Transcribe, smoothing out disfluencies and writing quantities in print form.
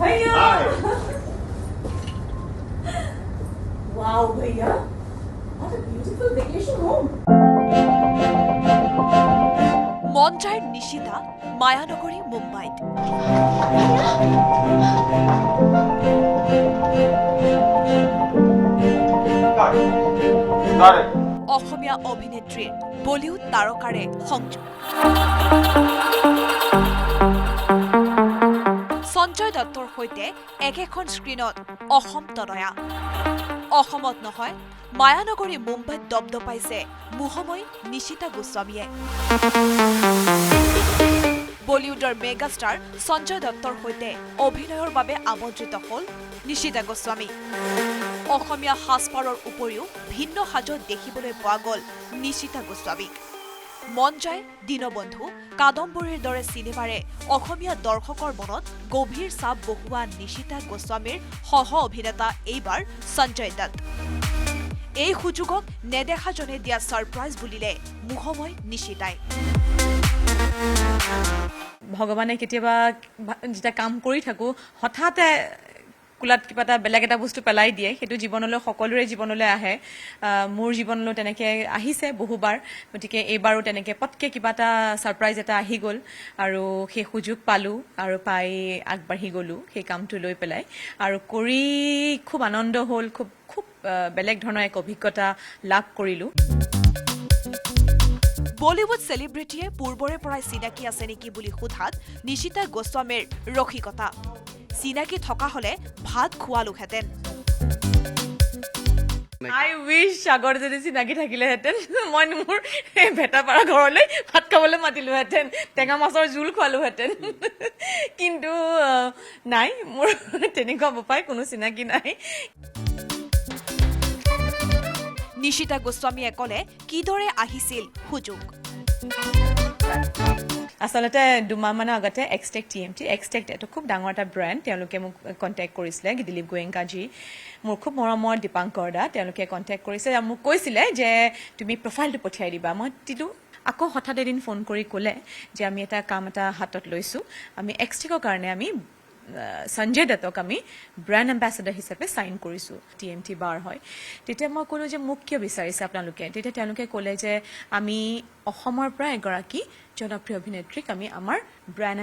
भैया Hi. wow भैया what a beautiful vacation home মঞ্জাইৰ Nishita মায়ানগৰী মুম্বাইত Got it. অসমীয়া অভিনেত্ৰীৰ বলিউড তাৰকাৰে সংযোগ সঞ্জয় দত্তৰ সৈতে একেখন স্ক্ৰীণত অসম তনয়া অসমত নহয় মায়ানগৰী মুম্বাইত দপদপাইছে মুহময় নিশিতা গোস্বামীয়ে বলিউডৰ মেগাষ্টাৰ সঞ্জয় দত্তৰ সৈতে অভিনয়ৰ বাবে আমন্ত্ৰিত হ'ল নিশিতা গোস্বামী অসমীয়া সাজপাৰৰ উপৰিও ভিন্ন সাজত দেখিবলৈ পোৱা গ'ল নিশিতা গোস্বামীক মঞ্জাই দীনবন্ধু কাদম্বৰীৰ দৰে চিনেমাৰে অসমীয়া দৰ্শকৰ মনত গভীৰ চাপ বহুওৱা নিশিতা গোস্বামীৰ সহ অভিনেতা এইবাৰ সঞ্জয় দত্ত এই সুযোগক নেদেখাজনে দিয়া ছাৰপ্ৰাইজ বুলিলে মুহময় নিশিতাই ভগৱানে কেতিয়াবা যেতিয়া কাম কৰি থাকো হঠাতে কুলাত কিবা এটা বেলেগ এটা বস্তু পেলাই দিয়ে সেইটো জীৱনলৈ সকলোৰে জীৱনলৈ আহে মোৰ জীৱনলৈ তেনেকে আহিছে বহুবাৰ গতিকে এইবাৰো তেনেকে পটকে কিবা এটা ছাৰপ্ৰাইজ এটা আহি গ'ল আৰু সেই সুযোগ পালো আৰু পাই আগবাঢ়ি গ'লো সেই কামটো লৈ পেলাই আৰু কৰি খুব আনন্দ হ'ল খুব বেলেগ ধৰণৰ এক অভিজ্ঞতা লাভ কৰিলো বলিউড সেলিব্ৰিটিয়ে পূৰ্বৰে পৰাই চিনাকি আছে নেকি বুলি সোধাত নিশিতা গোস্বামীৰ ৰসিকতা চিনাকি থকা হলে ভাত খোৱালোহেঁতেন আই উইচ আগৰ যদি চিনাকি থাকিলেহেঁতেন মই মোৰ ভেটাপাৰা ঘৰলৈ ভাত খাবলৈ মাতিলোহেঁতেন টেঙা মাছৰ জোল খোৱালোহেঁতেন কিন্তু নাই মোৰ তেনেকুৱা বপাই কোনো চিনাকি নাই নিশিতা গোস্বামীয়ে ক'লে কিদৰে আহিছিল সুযোগ আচলতে দুমাহমানৰ আগতে এক্সটেক TMT এক্সটেক এইটো খুব ডাঙৰ এটা ব্ৰেণ্ড তেওঁলোকে মোক কণ্টেক্ট কৰিছিলে দিলীপ গোয়েংকাজী মোৰ খুব মৰমৰ দীপাংকৰ দা তেওঁলোকে কণ্টেক্ট কৰিছে আৰু মোক কৈছিলে যে তুমি প্ৰফাইলটো পঠিয়াই দিবা মই দিলোঁ আকৌ হঠাৎ এদিন ফোন কৰি ক'লে যে আমি এটা কাম এটা হাতত লৈছোঁ আমি এক্সটেকৰ কাৰণে আমি সঞ্জয় দত্তক আমি ব্ৰেণ্ড এম্বেছাডৰ হিচাপে চাইন কৰিছোঁ TMT বাৰ হয় তেতিয়া মই ক'লোঁ যে মোক কিয় বিচাৰিছে আপোনালোকে তেতিয়া তেওঁলোকে ক'লে যে আমি অসমৰ পৰা এগৰাকী জনপ্ৰিয় অভিনেত্ৰীক আমি আমাৰ ব্ৰেণ্ড